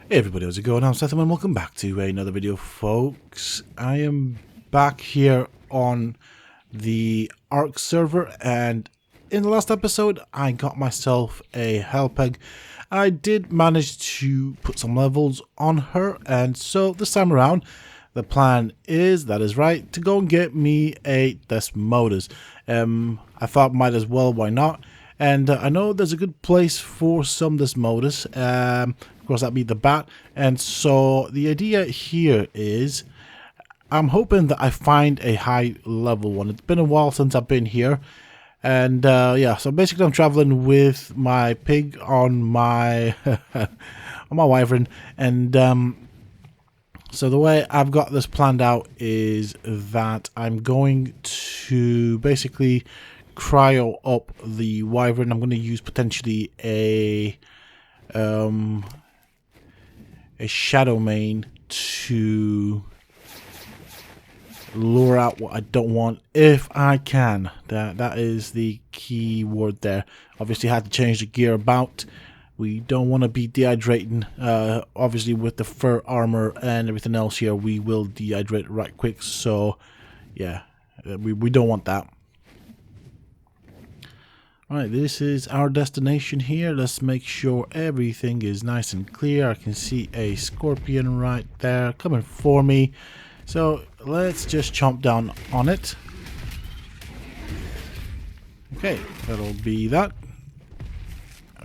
Hey everybody, how's it going? I'm Sethum and welcome back to another video, folks. I am back here on the Ark server, and in the last episode I got myself a Hellpeg. I did manage to put some levels on her, and so this time around the plan is, that is right, to go and get me a Desmodus. I thought might as well, why not? And I know there's a good place for some Desmodus. Of course, that'd be the bat. And so the idea here is, I'm hoping that I find a high level one. It's been a while since I've been here. And yeah, so basically I'm traveling with my pig on my on my wyvern. And so the way I've got this planned out is that I'm going to basically cryo up the wyvern. I'm going to use potentially a shadow mane to lure out what I don't want if I can. That is the key word there. Obviously I had to change the gear about. We don't want to be dehydrating. Obviously with the fur armor and everything else here, we will dehydrate right quick. So yeah, we don't want that. Right, this is our destination here. Let's make sure everything is nice and clear. I can see a scorpion right there coming for me. So let's just chomp down on it. Okay, that'll be that.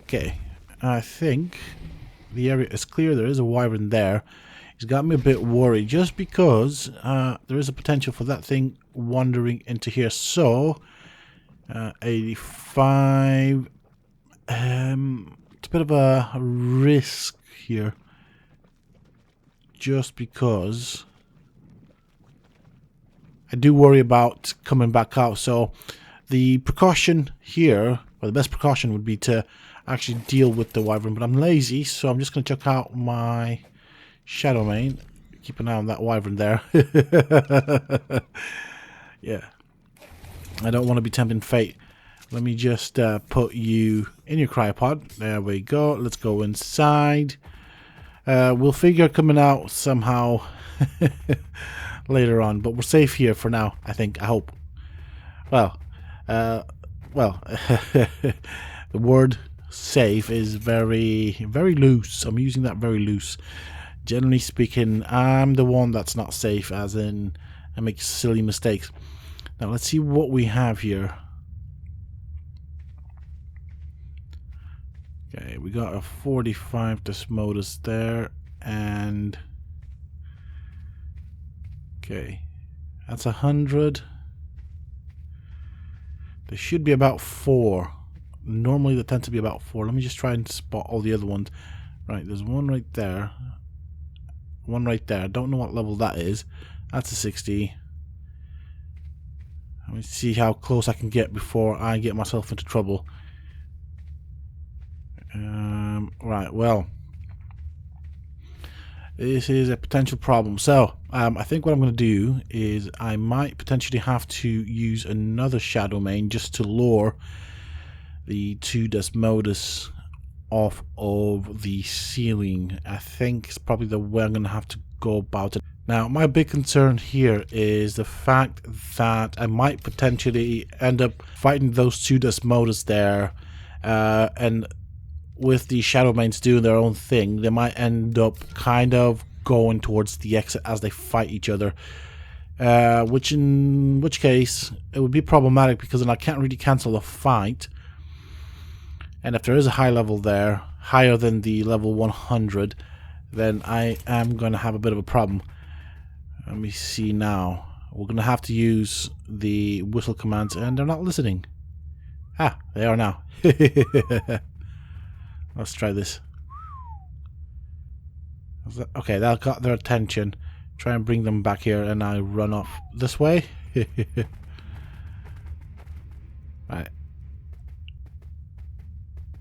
Okay, I think the area is clear. There is a wyvern there. He's got me a bit worried just because there is a potential for that thing wandering into here. So 85. It's a bit of a risk here, just because I do worry about coming back out. So the precaution here, or the best precaution, would be to actually deal with the wyvern. But I'm lazy, so I'm just going to check out my shadow mane. Keep an eye on that wyvern there. Yeah. I don't want to be tempting fate. Let me just put you in your cryopod. There we go. Let's go inside. We'll figure coming out somehow later on, but we're safe here for now, I think. I hope. Well, the word safe is very, very loose. I'm using that very loose. Generally speaking, I'm the one that's not safe, as in I make silly mistakes. Now let's see what we have here. Okay, we got a 45 Desmodus there, and okay, that's 100. There should be about 4. Normally there tend to be about 4. Let me just try and spot all the other ones. Right, there's one right there. One right there. I don't know what level that is. That's a 60. Let me see how close I can get before I get myself into trouble. Right, well, this is a potential problem. So, I think what I'm going to do is I might potentially have to use another shadow mane just to lure the 2 Desmodus off of the ceiling. I think it's probably the way I'm going to have to go about it. Now, my big concern here is the fact that I might potentially end up fighting those 2 Desmodus there, and with the shadow manes doing their own thing, they might end up kind of going towards the exit as they fight each other, in which case it would be problematic, because then I can't really cancel the fight. And if there is a high level there, higher than the level 100, then I am going to have a bit of a problem. Let me see now. We're going to have to use the whistle commands, and they're not listening. Ah, they are now. Let's try this. Okay, that got their attention. Try and bring them back here, and I run off this way. Right.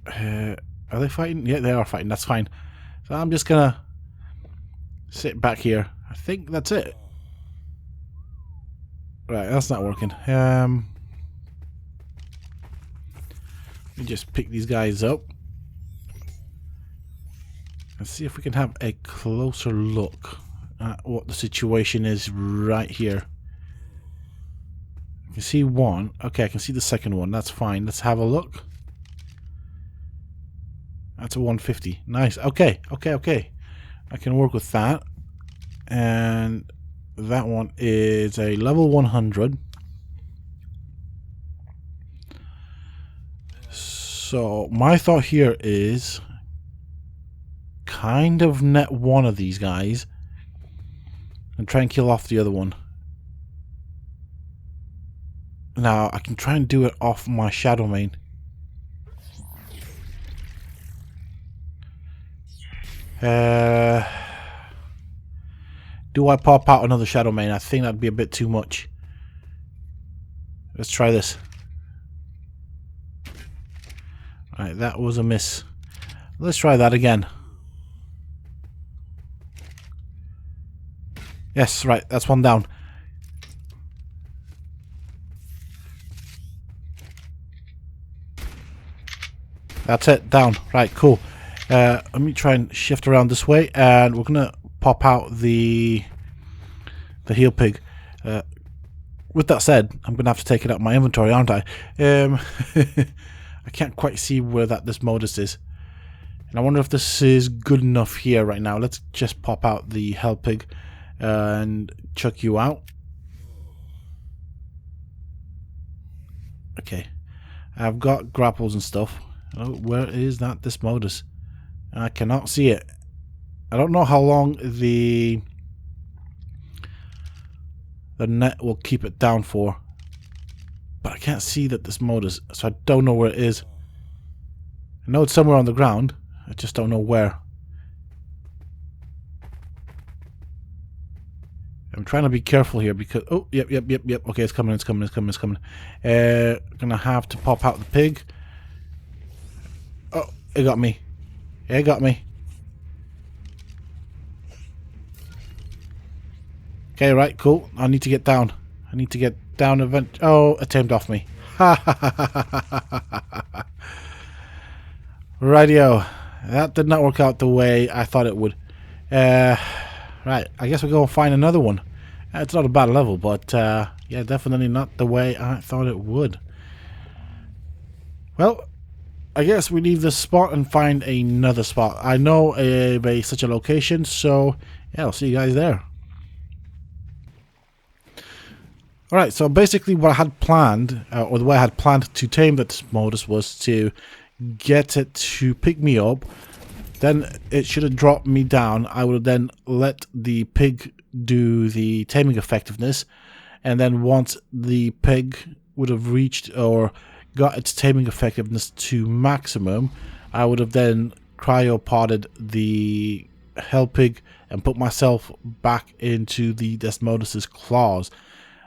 Are they fighting? Yeah, they are fighting. That's fine. So I'm just gonna sit back here. I think that's it. Right, that's not working. Let me just pick these guys up. Let's see if we can have a closer look at what the situation is right here. I can see one. Okay, I can see the second one. That's fine. Let's have a look. That's a 150. Nice. Okay. I can work with that. And that one is a level 100. So my thought here is kind of net one of these guys and try and kill off the other one. Now I can try and do it off my shadow main. Do I pop out another shadow main? I think that'd be a bit too much. Let's try this. Right, that was a miss. Let's try that again. Yes, right, that's one down. That's it, down. Right, cool. Let me try and shift around this way, and we're gonna pop out the heel pig. With that said, I'm gonna have to take it out of my inventory, aren't I? I can't quite see where that Desmodus is, and I wonder if this is good enough here right now. Let's just pop out the hell pig and chuck you out. Okay, I've got grapples and stuff. Oh, where is that Desmodus? I cannot see it. I don't know how long the net will keep it down for, but I can't see that Desmodus, so I don't know where it is. I know it's somewhere on the ground, I just don't know where. I'm trying to be careful here because oh, yep. Okay, it's coming. Gonna have to pop out the pig. Oh, it got me. It got me. Okay, right, cool. I need to get down. Oh, it tamed off me. Rightio. That did not work out the way I thought it would. Right, I guess we'll go find another one. It's not a bad level, but yeah, definitely not the way I thought it would. Well, I guess we leave this spot and find another spot. I know such a location, so yeah, I'll see you guys there. Alright, so basically what I had planned, or the way I had planned to tame the Desmodus was to get it to pick me up. Then it should have dropped me down. I would have then let the pig do the taming effectiveness. And then once the pig would have reached or got its taming effectiveness to maximum, I would have then cryopoded the hell pig and put myself back into the Desmodus's claws.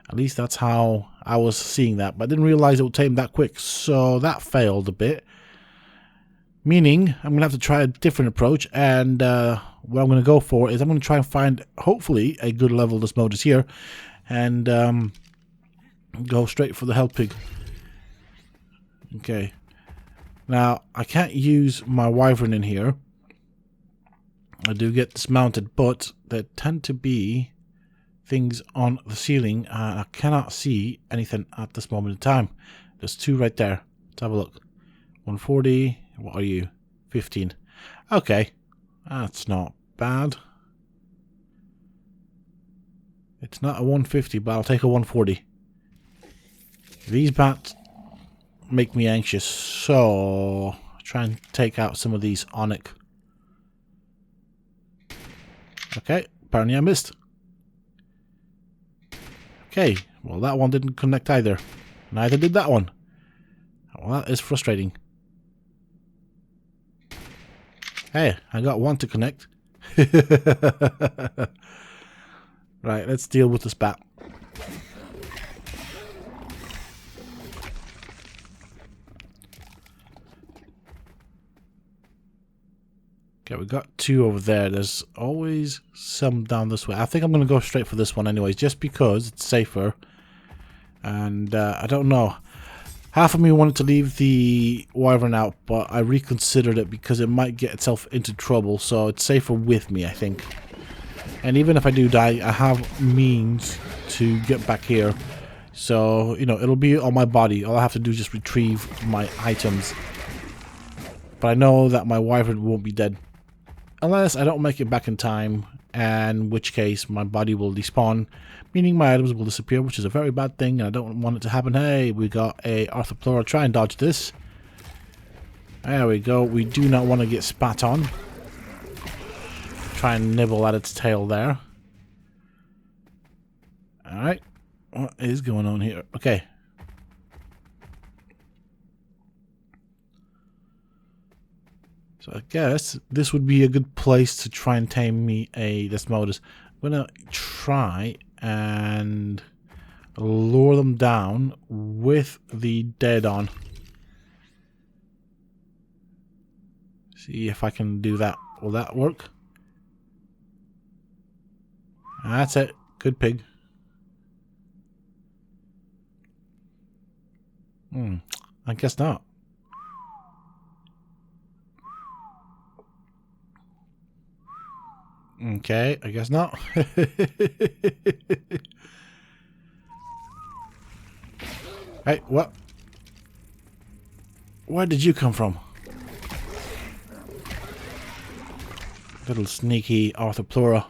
At least that's how I was seeing that, but I didn't realize it would tame that quick, so that failed a bit. Meaning, I'm going to have to try a different approach, and what I'm going to go for is I'm going to try and find, hopefully, a good level Desmodus here, and go straight for the hell pig. Okay. Now, I can't use my wyvern in here. I do get dismounted, but there tend to be things on the ceiling, and I cannot see anything at this moment in time. There's two right there. Let's have a look. 140. What are you? 15. Okay. That's not bad. It's not a 150, but I'll take a 140. These bats make me anxious, so I'll try and take out some of these onyx. Okay, apparently I missed. Okay, well that one didn't connect either. Neither did that one. Well, that is frustrating. Hey, I got one to connect. Right, let's deal with this bat. Okay, we got two over there. There's always some down this way. I think I'm going to go straight for this one anyways, just because it's safer. And I don't know. Half of me wanted to leave the wyvern out, but I reconsidered it because it might get itself into trouble, so it's safer with me, I think. And even if I do die, I have means to get back here. So, you know, it'll be on my body. All I have to do is just retrieve my items. But I know that my wyvern won't be dead. Unless I don't make it back in time, in which case my body will despawn, meaning my items will disappear, which is a very bad thing, and I don't want it to happen. Hey, we got a Arthropleura. Try and dodge this. There we go. We do not want to get spat on. Try and nibble at its tail there. Alright. What is going on here? Okay. So I guess this would be a good place to try and tame me a Desmodus. I'm going to try and lure them down with the dead on. See if I can do that. Will that work? That's it. Good pig. I guess not. Okay, I guess not. Hey, what? Where did you come from? Little sneaky Arthropleura.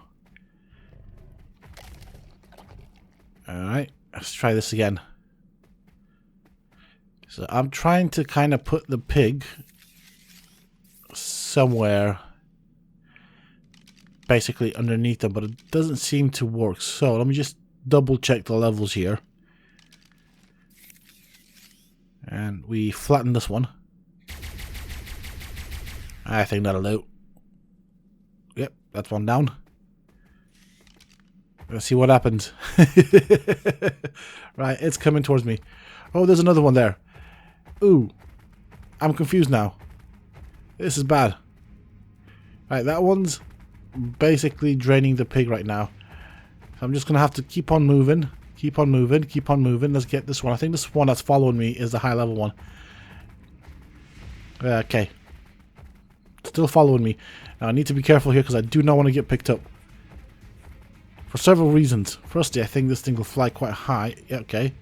Alright, let's try this again. So I'm trying to kind of put the pig somewhere basically underneath them, but it doesn't seem to work. So let me just double check the levels here. And we flatten this one. I think that'll do. Yep, that's one down. Let's see what happens. Right, it's coming towards me. Oh, there's another one there. Ooh, I'm confused now. This is bad. Right, that one's basically draining the pig right now. So I'm just going to have to keep on moving. Keep on moving. Keep on moving. Let's get this one. I think this one that's following me is the high level one. Okay. Still following me. Now I need to be careful here because I do not want to get picked up. For several reasons. Firstly, I think this thing will fly quite high. Yeah, okay.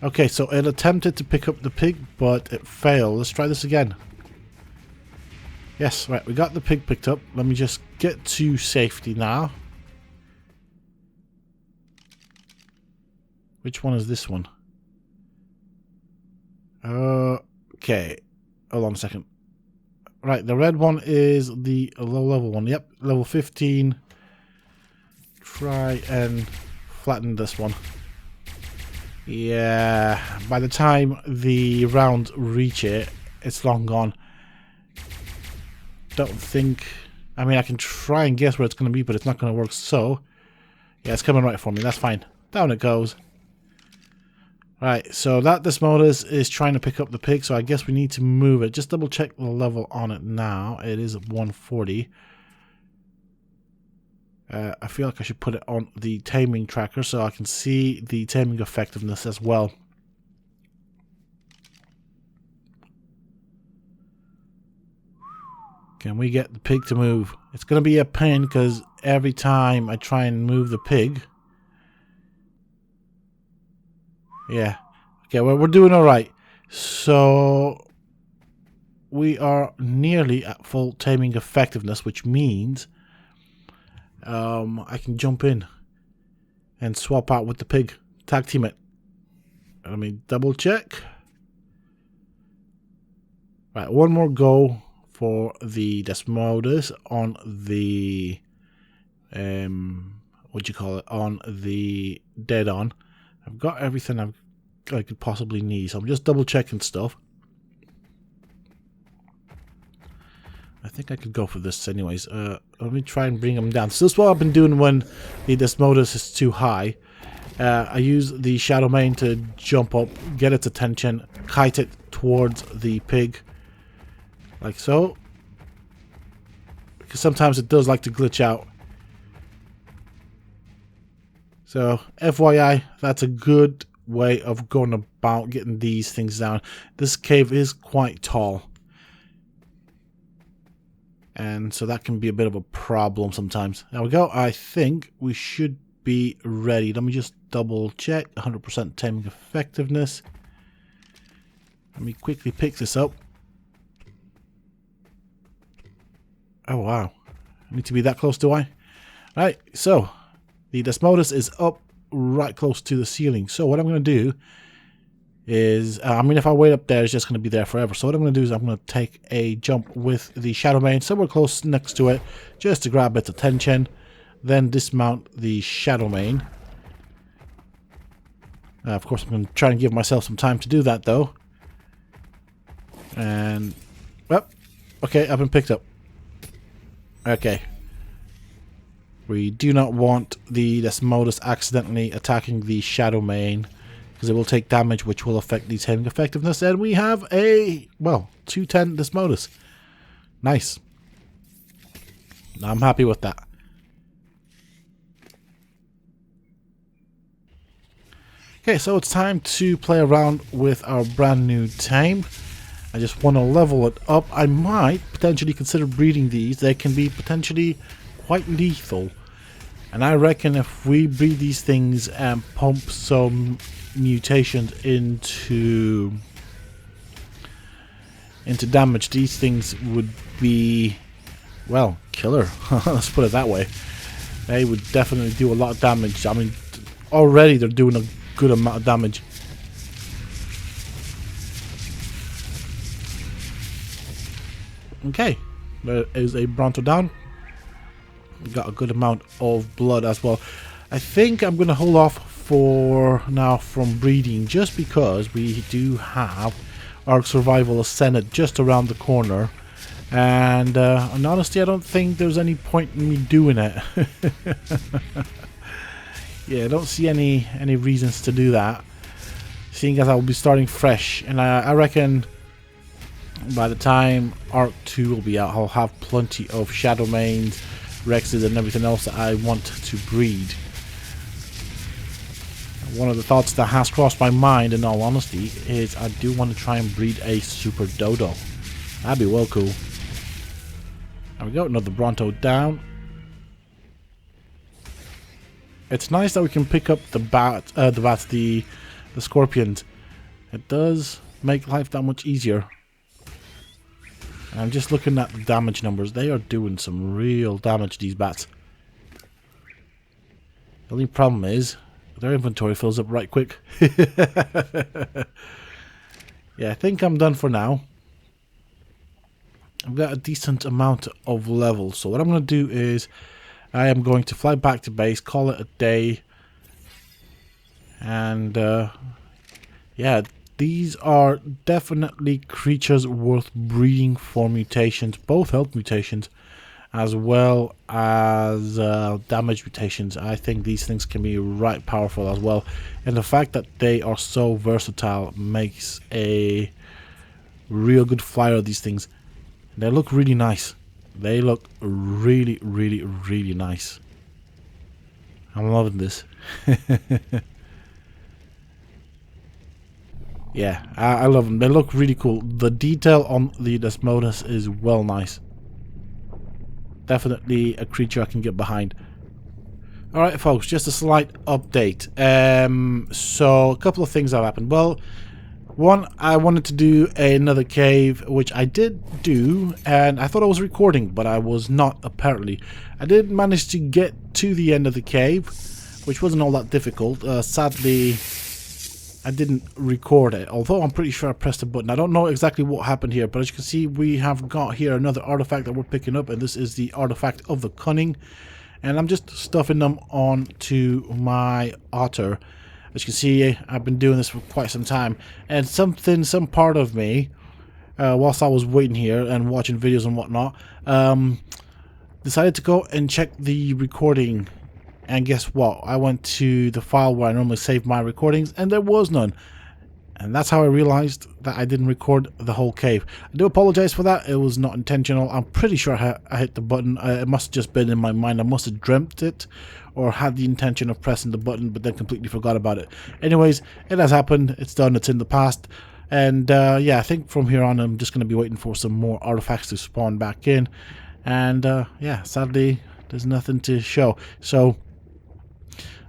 Okay, so it attempted to pick up the pig, but it failed. Let's try this again. Yes, right, we got the pig picked up. Let me just get to safety now. Which one is this one? Okay. Hold on a second. Right, the red one is the low level one. Yep, level 15. Try and flatten this one. Yeah, by the time the rounds reach it, it's long gone. Don't think... I mean, I can try and guess where it's going to be, but it's not going to work, so... Yeah, it's coming right for me, that's fine. Down it goes. Right, so that Desmodus is trying to pick up the pig, so I guess we need to move it. Just double check the level on it now. It is 140. I feel like I should put it on the taming tracker so I can see the taming effectiveness as well. Can we get the pig to move? It's going to be a pain because every time I try and move the pig... Yeah. Okay, well, we're doing alright. So... we are nearly at full taming effectiveness, which means... I can jump in and swap out with the pig. Tag team it. Let me double check. Right, one more go for the Desmodus on the what do you call it? On the dead on. I've got everything I could possibly need, so I'm just double checking stuff. I think I could go for this anyways. Let me try and bring him down. So this is what I've been doing when the Desmodus is too high. I use the Shadow Mane to jump up, get its attention, kite it towards the pig. Like so. Because sometimes it does like to glitch out. So, FYI, that's a good way of going about getting these things down. This cave is quite tall, and so that can be a bit of a problem sometimes. There we go. I think we should be ready. Let me just double check. 100% taming effectiveness. Let me quickly pick this up. Oh wow. I need to be that close, do I? Alright, so the Desmodus is up right close to the ceiling. So what I'm going to do is, I mean, if I wait up there, it's just going to be there forever. So what I'm going to do is I'm going to take a jump with the Shadow Mane somewhere close next to it, just to grab its attention. Then dismount the Shadow Mane. Of course, I'm going to try and give myself some time to do that, though. And, well, okay, I've been picked up. Okay. We do not want the Desmodus accidentally attacking the Shadow Mane, because it will take damage, which will affect the taming effectiveness. And we have a, well, 210 Desmodus. Nice. I'm happy with that. Okay, so it's time to play around with our brand new tame. I just want to level it up. I might potentially consider breeding these. They can be potentially quite lethal. And I reckon if we breed these things and pump some mutations into damage, these things would be, well, killer. Let's put it that way. They would definitely do a lot of damage. I mean, already they're doing a good amount of damage. Okay, there is a Bronto down. We got a good amount of blood as well. I think I'm going to hold off for now from breeding, just because we do have Ark Survival Ascended just around the corner. And honestly, I don't think there's any point in me doing it. Yeah, I don't see any reasons to do that, seeing as I will be starting fresh. And I reckon by the time Ark 2 will be out, I'll have plenty of Shadow Manes, Rexes, and everything else that I want to breed. One of the thoughts that has crossed my mind, in all honesty, is I do want to try and breed a Super Dodo. That'd be well cool. There we go, another Bronto down. It's nice that we can pick up the scorpions. It does make life that much easier. And I'm just looking at the damage numbers. They are doing some real damage, these bats. The only problem is their inventory fills up right quick. Yeah, I think I'm done for now. I've got a decent amount of levels. So what I'm going to do is I am going to fly back to base, call it a day. And yeah, these are definitely creatures worth breeding for mutations, both health mutations as well as damage mutations. I think these things can be right powerful as well, and the fact that they are so versatile makes a real good flyer of these things. They look really nice. They look really, really, really nice. I'm loving this. Yeah, I love them. They look really cool. The detail on the Desmodus is well nice. Definitely a creature I can get behind. Alright folks, just a slight update. So a couple of things have happened. Well, one, I wanted to do another cave, which I did do, and I thought I was recording, but I was not, apparently. I did manage to get to the end of the cave, which wasn't all that difficult. Sadly, I didn't record it, although I'm pretty sure I pressed a button. I don't know exactly what happened here, but as you can see, we have got here another artifact that we're picking up, and this is the artifact of the cunning. And I'm just stuffing them onto my otter. As you can see, I've been doing this for quite some time, and some part of me, whilst I was waiting here and watching videos and whatnot, decided to go and check the recording. And guess what? I went to the file where I normally save my recordings, and there was none. And that's how I realized that I didn't record the whole cave. I do apologize for that. It was not intentional. I'm pretty sure I hit the button. It must have just been in my mind. I must have dreamt it or had the intention of pressing the button but then completely forgot about it. Anyways, it has happened. It's done. It's in the past. And yeah, I think from here on I'm just going to be waiting for some more artifacts to spawn back in. And yeah, sadly there's nothing to show. So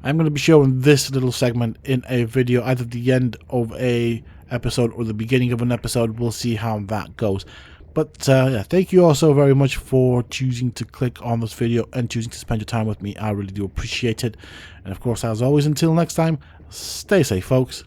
I'm going to be showing this little segment in a video, either the end of a episode or the beginning of an episode. We'll see how that goes. But yeah, thank you all so very much for choosing to click on this video and choosing to spend your time with me. I really do appreciate it. And of course, as always, until next time, stay safe, folks.